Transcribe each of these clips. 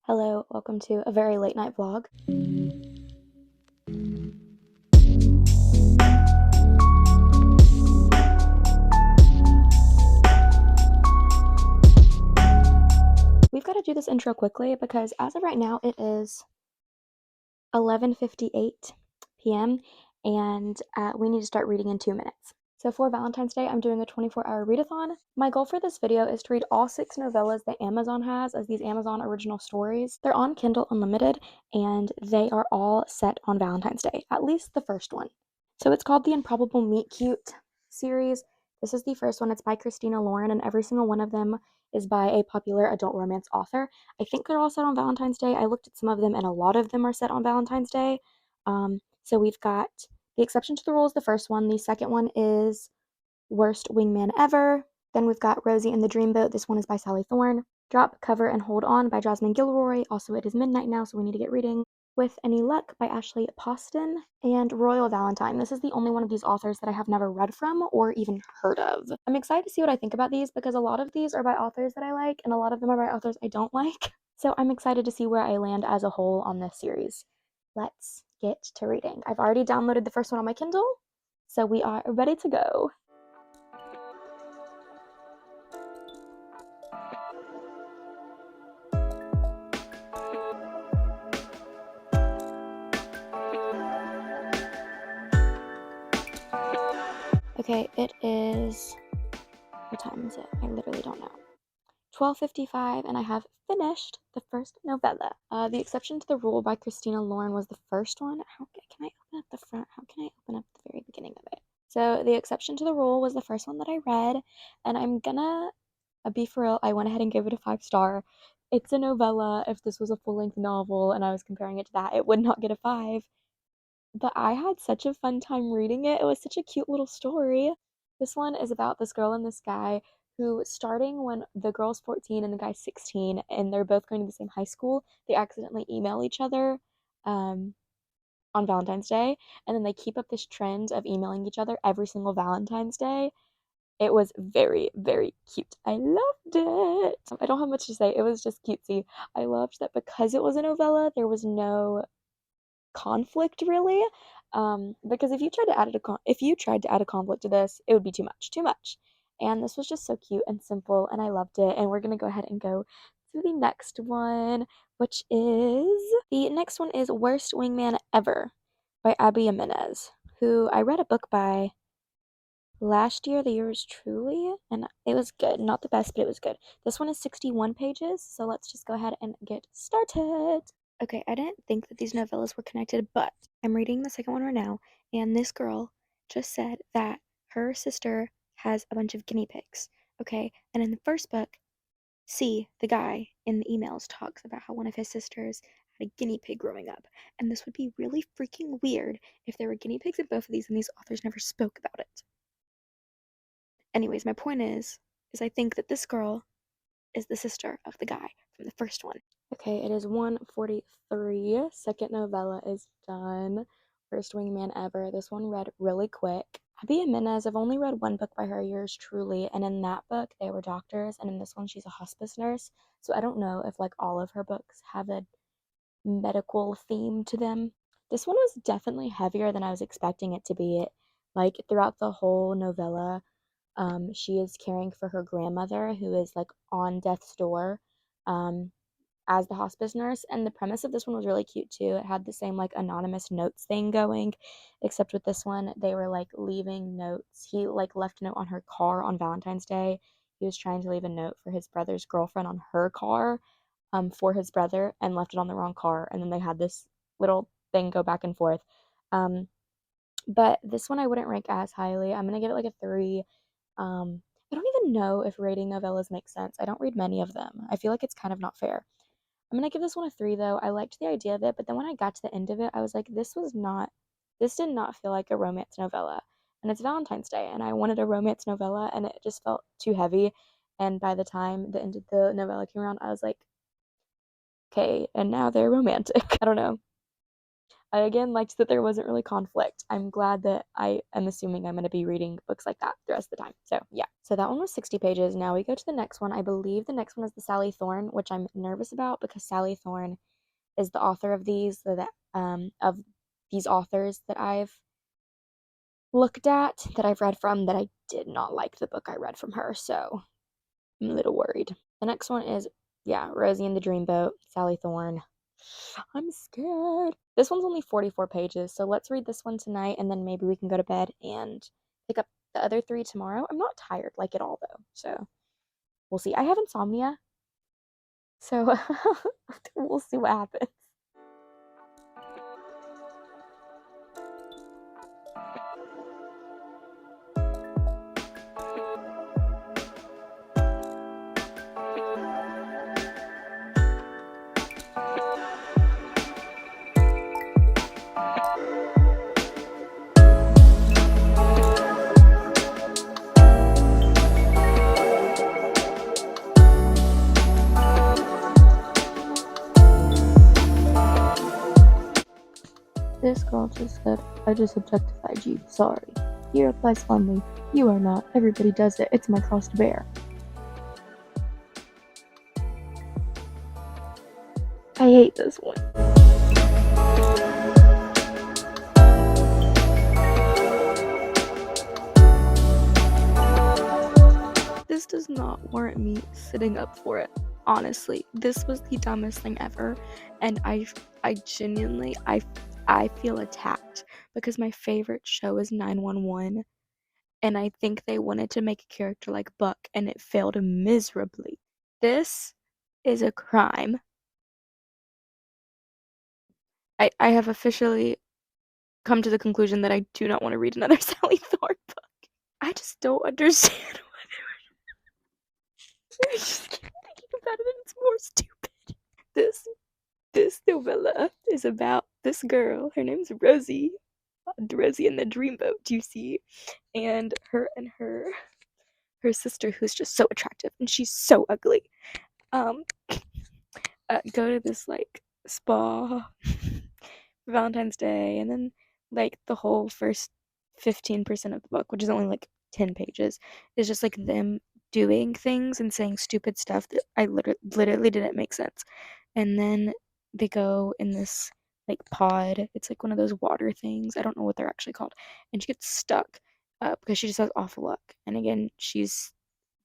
Hello, welcome to a very late night vlog. We've got to do this intro quickly because as of right now it is 11:58 p.m. and we need to start reading in 2 minutes. So for Valentine's Day, I'm doing a 24-hour readathon. My goal for this video is to read all 6 novellas that Amazon has as these Amazon original stories. They're on Kindle Unlimited and they are all set on Valentine's Day, at least the first one. So it's called the Improbable Meet Cute series. This is the first one. It's by Christina Lauren, and every single one of them is by a popular adult romance author. I think they're all set on Valentine's Day. I looked at some of them, and a lot of them are set on Valentine's Day. So we've got The Exception to the Rule is the first one. The second one is Worst Wingman Ever. Then we've got Rosie and the Dreamboat. This one is by Sally Thorne. Drop, Cover, and Hold On by Jasmine Gilroy. Also, it is midnight now, so we need to get reading. With Any Luck by Ashley Poston, and Royal Valentine. This is the only one of these authors that I have never read from or even heard of. I'm excited to see what I think about these because a lot of these are by authors that I like and a lot of them are by authors I don't like. So I'm excited to see where I land as a whole on this series. Let's get to reading. I've already downloaded the first one on my Kindle, so we are ready to go. Okay, it is, what time is it? I literally don't know. 12:55, and I have finished the first novella. The Exception to the Rule by Christina Lauren was the first one. How can I open up the front? How can I open up the very beginning of it? So The Exception to the Rule was the first one that I read, and I'm gonna be for real, I went ahead and gave it a 5-star. It's a novella. If this was a full-length novel and I was comparing it to that, it would not get a 5. But I had such a fun time reading it. It was such a cute little story. This one is about this girl and this guy who, starting when the girl's 14 and the guy's 16, and they're both going to the same high school, they accidentally email each other on Valentine's Day, and then they keep up this trend of emailing each other every single Valentine's Day. It was very, very cute. I loved it. I don't have much to say. It was just cutesy. I loved that because it was a novella, there was no conflict really, because if you tried to add a conflict to this, it would be too much, and this was just so cute and simple and I loved it. And we're gonna go ahead and go to the next one, which is Worst Wingman Ever by Abby Jimenez, who I read a book by last year, the year was truly, and it was good. Not the best, but it was good. This one is 61 pages, so let's just go ahead and get started. Okay, I didn't think that these novellas were connected, but I'm reading the second one right now, and this girl just said that her sister has a bunch of guinea pigs. Okay, and in the first book, C, the guy in the emails, talks about how one of his sisters had a guinea pig growing up, and this would be really freaking weird if there were guinea pigs in both of these and these authors never spoke about it. Anyways, my point is I think that this girl is the sister of the guy from the first one. Okay, it is 1:43. Second novella is done. First Wingman Ever. This one read really quick. Abby Jimenez, I've only read one book by her, Yours Truly, and in that book they were doctors, and in this one she's a hospice nurse. So I don't know if like all of her books have a medical theme to them. This one was definitely heavier than I was expecting it to be. Like throughout the whole novella, she is caring for her grandmother who is like on death's door, as the hospice nurse. And the premise of this one was really cute too. It had the same like anonymous notes thing going, except with this one they were like leaving notes. He like left a note on her car on Valentine's Day. He was trying to leave a note for his brother's girlfriend on her car, for his brother, and left it on the wrong car, and then they had this little thing go back and forth. But this one I wouldn't rank as highly. I'm gonna give it like a 3. I don't even know if rating novellas make sense. I don't read many of them. I feel like it's kind of not fair. I'm gonna give this one a 3 though. I liked the idea of it, but then when I got to the end of it, I was like, this did not feel like a romance novella. And it's Valentine's Day, and I wanted a romance novella, and it just felt too heavy. And by the time the end of the novella came around, I was like, okay, and now they're romantic. I don't know. I again liked that there wasn't really conflict. I'm glad that I am assuming I'm going to be reading books like that the rest of the time. So yeah. So that one was 60 pages. Now we go to the next one. I believe the next one is the Sally Thorne, which I'm nervous about because Sally Thorne is the author of these authors that I've looked at, that I've read from, that I did not like the book I read from her. So I'm a little worried. The next one is, yeah, Rosie and the Dreamboat, Sally Thorne. I'm scared. This one's only 44 pages, so let's read this one tonight and then maybe we can go to bed and pick up the other three tomorrow. I'm not tired like at all though, so we'll see. I have insomnia, so we'll see what happens. This girl just said, I just objectified you. Sorry. He replies fondly, you are not. Everybody does it. It's my cross to bear. I hate this one. This does not warrant me sitting up for it. Honestly, this was the dumbest thing ever, and I genuinely, I feel attacked because my favorite show is 911, and I think they wanted to make a character like Buck, and it failed miserably. This is a crime. I have officially come to the conclusion that I do not want to read another Sally Thorne book. I just don't understand what I just keep thinking about it and it's more stupid. This novella is about this girl. Her name's Rosie. Rosie in the Dreamboat, you see. And her sister, who's just so attractive and she's so ugly. Um go to this like spa for Valentine's Day, and then like the whole first 15% of the book, which is only like 10 pages, is just like them doing things and saying stupid stuff that I literally didn't make sense. And then they go in this like pod. It's like one of those water things. I don't know what they're actually called. And she gets stuck because she just has awful luck. And again, she's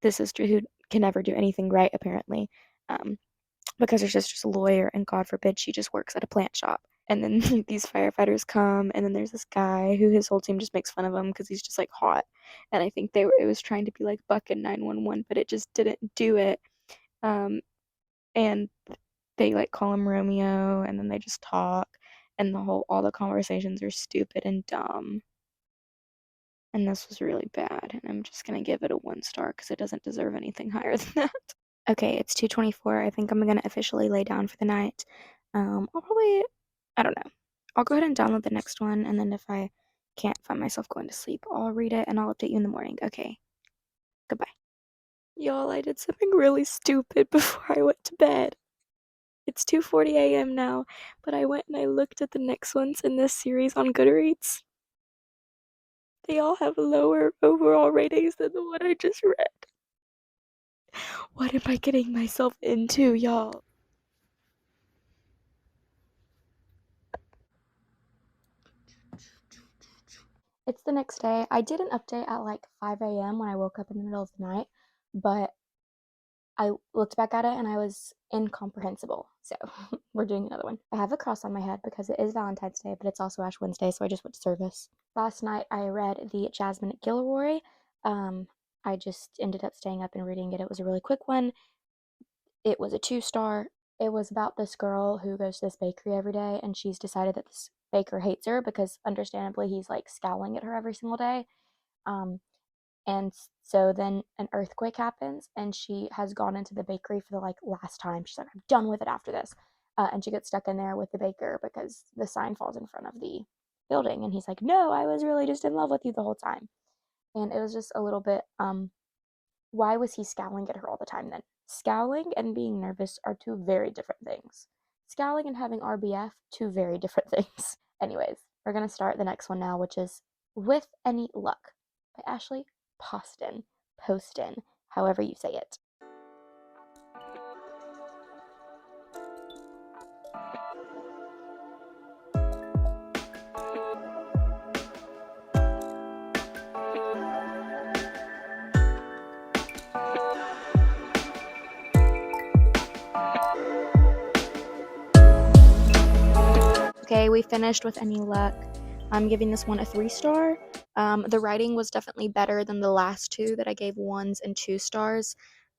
the sister who can never do anything right, apparently. Um, because her sister's a lawyer, and God forbid she just works at a plant shop. And then these firefighters come, and then there's this guy who his whole team just makes fun of him because he's just like hot. And I think it was trying to be like Buck in 911, but it just didn't do it. Um, and they like call him Romeo, and then they just talk, and all the conversations are stupid and dumb. And this was really bad, and I'm just gonna give it a 1 star because it doesn't deserve anything higher than that. Okay, it's 2:24. I think I'm gonna officially lay down for the night. I'll probably, I don't know. I'll go ahead and download the next one, and then if I can't find myself going to sleep, I'll read it and I'll update you in the morning. Okay, goodbye. Y'all, I did something really stupid before I went to bed. It's 2:40 a.m. now, but I went and I looked at the next ones in this series on Goodreads. They all have lower overall ratings than the one I just read. What am I getting myself into, y'all? It's the next day. I did an update at like 5 a.m. when I woke up in the middle of the night, but I looked back at it and I was incomprehensible. So we're doing another one. I have a cross on my head because it is Valentine's Day, but it's also Ash Wednesday, so I just went to service. Last night I read the Jasmine Gilroy. I just ended up staying up and reading it. It was a really quick one. It was a 2 star. It was about this girl who goes to this bakery every day, and she's decided that this baker hates her because understandably he's like scowling at her every single day. Um, and so then an earthquake happens, and she has gone into the bakery for the like last time. She's like, I'm done with it after this. And she gets stuck in there with the baker because the sign falls in front of the building. And he's like, no, I was really just in love with you the whole time. And it was just a little bit, why was he scowling at her all the time then? Scowling and being nervous are two very different things. Scowling and having RBF, two very different things. Anyways, we're going to start the next one now, which is With Any Luck by Ashley Poston, however you say it. Okay, we finished With Any Luck. I'm giving this one a 3-star. The writing was definitely better than the last two that I gave 1s and 2 stars.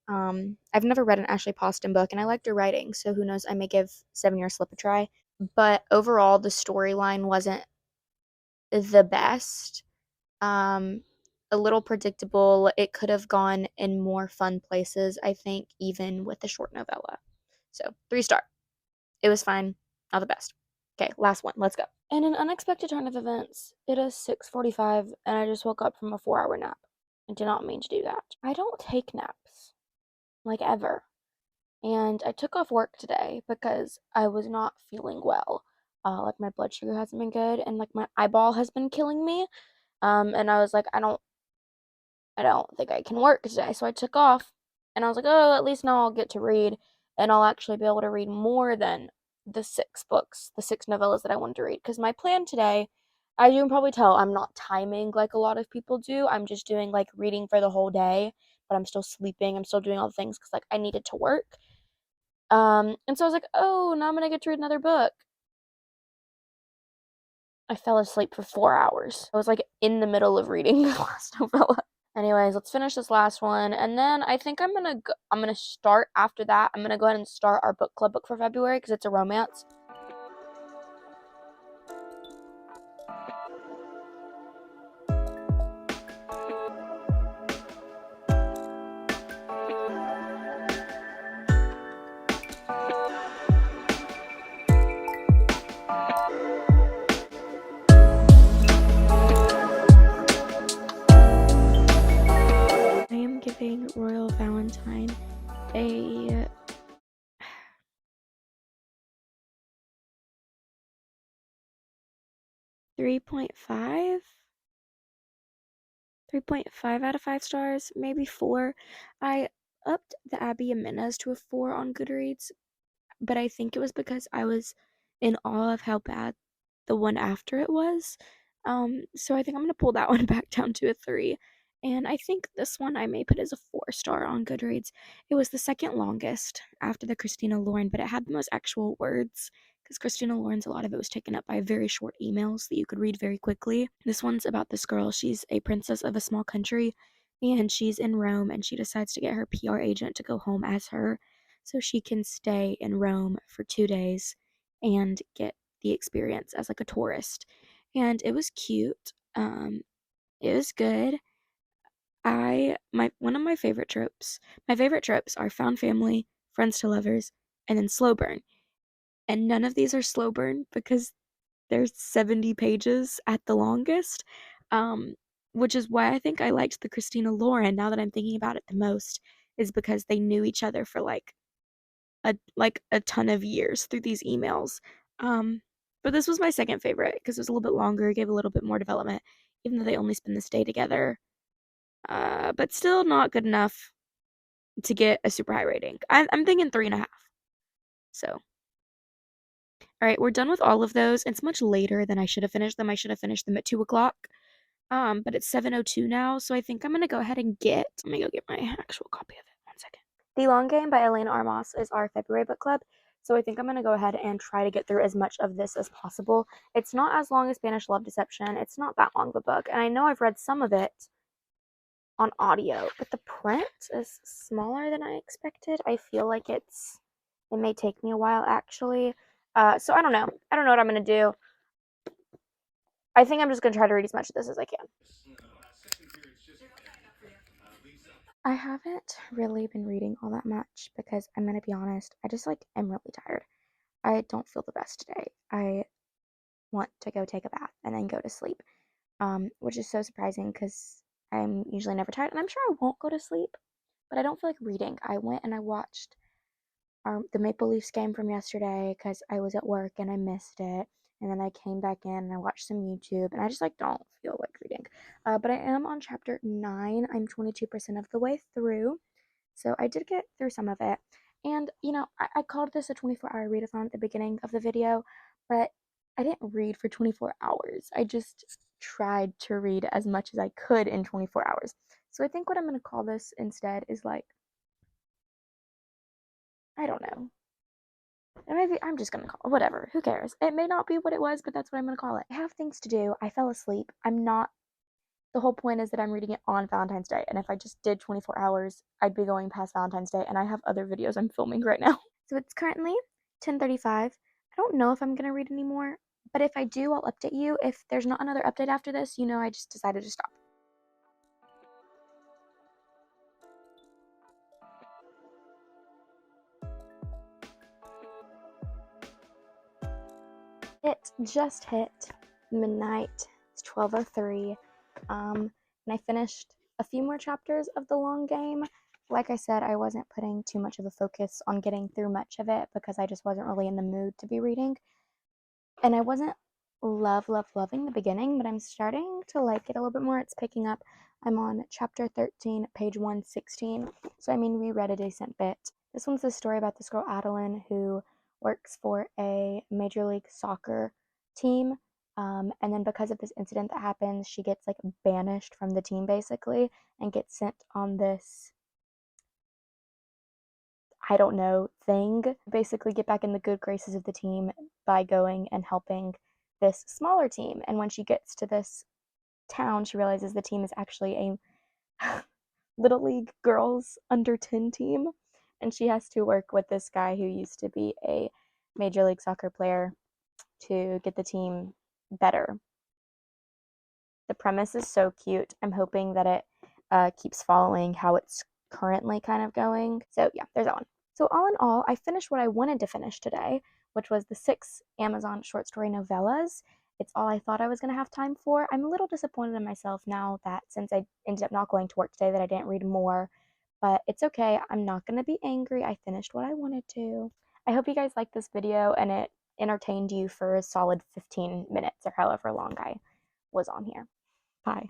I've never read an Ashley Poston book, and I liked her writing, so who knows, I may give 7 Year Slip a try. But overall, the storyline wasn't the best. A little predictable. It could have gone in more fun places, I think, even with the short novella. So, 3-star. It was fine, not the best. Okay, last one. Let's go. In an unexpected turn of events, it is 6:45 and I just woke up from a 4-hour nap. I did not mean to do that. I don't take naps, like ever. And I took off work today because I was not feeling well. Like my blood sugar hasn't been good and like my eyeball has been killing me. And I was like, I don't think I can work today. So I took off and I was like, oh, at least now I'll get to read and I'll actually be able to read more than the 6 books, the 6 novellas that I wanted to read. Because my plan today, as you can probably tell, I'm not timing like a lot of people do. I'm just doing like reading for the whole day, but I'm still sleeping. I'm still doing all the things because like I needed to work. And so I was like, oh, now I'm gonna get to read another book. I fell asleep for 4 hours. I was like in the middle of reading the last novella. Anyways, let's finish this last one, and then I think I'm gonna start after that. I'm gonna go ahead and start our book club book for February because it's a romance. I am giving Royal Valentine a 3.5. 3.5 out of 5 stars, maybe 4. I upped the Abby Jimenez to a 4 on Goodreads, but I think it was because I was in awe of how bad the one after it was. So I think I'm gonna pull that one back down to a 3. And I think this one I may put as a 4-star on Goodreads. It was the second longest after the Christina Lauren, but it had the most actual words because Christina Lauren's, a lot of it was taken up by very short emails that you could read very quickly. This one's about this girl. She's a princess of a small country and she's in Rome and she decides to get her PR agent to go home as her so she can stay in Rome for 2 days and get the experience as like a tourist. And it was cute. It was good. One of my favorite tropes. My favorite tropes are found family, friends to lovers, and then slow burn. And none of these are slow burn because there's 70 pages at the longest. Which is why I think I liked the Christina Lauren, now that I'm thinking about it the most, is because they knew each other for like a ton of years through these emails. But this was my second favorite because it was a little bit longer, gave a little bit more development, even though they only spend this day together. But still not good enough to get a super high rating. I'm thinking 3.5. So, all right, we're done with all of those. It's much later than I should have finished them. I should have finished them at 2 o'clock. But it's 7:02 now, so I think I'm gonna go ahead and let me go get my actual copy of it. 1 second. The Long Game by Elena Armas is our February book club, so I think I'm gonna go ahead and try to get through as much of this as possible. It's not as long as Spanish Love Deception. It's not that long of a book, and I know I've read some of it on audio, but the print is smaller than I expected. I feel like it may take me a while actually. So I don't know. I don't know what I'm gonna do. I think I'm just gonna try to read as much of this as I can. I haven't really been reading all that much because I'm gonna be honest, I just like am really tired. I don't feel the best today. I want to go take a bath and then go to sleep. Which is so surprising because I'm usually never tired and I'm sure I won't go to sleep, but I don't feel like reading. I went and I watched the Maple Leafs game from yesterday because I was at work and I missed it. and then I came back in and I watched some YouTube, and I just like don't feel like reading. But I am on chapter 9. I'm 22% of the way through, so I did get through some of it. And I called this a 24-hour readathon at the beginning of the video, but I didn't read for 24 hours. I just tried to read as much as I could in 24 hours. So I think what I'm going to call this instead is like, I don't know. And maybe I'm just gonna call it whatever. Who cares? It may not be what it was, but that's what I'm gonna call it. I have things to do. I fell asleep. I'm not. The whole point is that I'm reading it on Valentine's Day, and if I just did 24 hours, I'd be going past Valentine's Day, and I have other videos I'm filming right now. So it's currently 10:35. I don't know if I'm gonna read anymore, but if I do, I'll update you. If there's not another update after this, I just decided to stop. It just hit midnight. It's 12:03. And I finished a few more chapters of the long game. Like I said, I wasn't putting too much of a focus on getting through much of it because I just wasn't really in the mood to be reading. And I wasn't loving the beginning, but I'm starting to like it a little bit more. It's picking up. I'm on chapter 13, page 116. So, I mean, we read a decent bit. This one's the story about this girl, Adeline, who works for a Major League Soccer team. And then because of this incident that happens, she gets like banished from the team basically and gets sent on this, I don't know, thing. Basically, get back in the good graces of the team by going and helping this smaller team. And when she gets to this town, she realizes the team is actually a Little League girls under 10 team. And she has to work with this guy who used to be a Major League Soccer player to get the team better. The premise is so cute. I'm hoping that it keeps following how it's currently kind of going. So, yeah, there's that one. So, all in all, I finished what I wanted to finish today, which was the 6 Amazon short story novellas. It's all I thought I was going to have time for. I'm a little disappointed in myself now that since I ended up not going to work today that I didn't read more, but it's okay. I'm not going to be angry. I finished what I wanted to. I hope you guys liked this video and it entertained you for a solid 15 minutes or however long I was on here. Bye.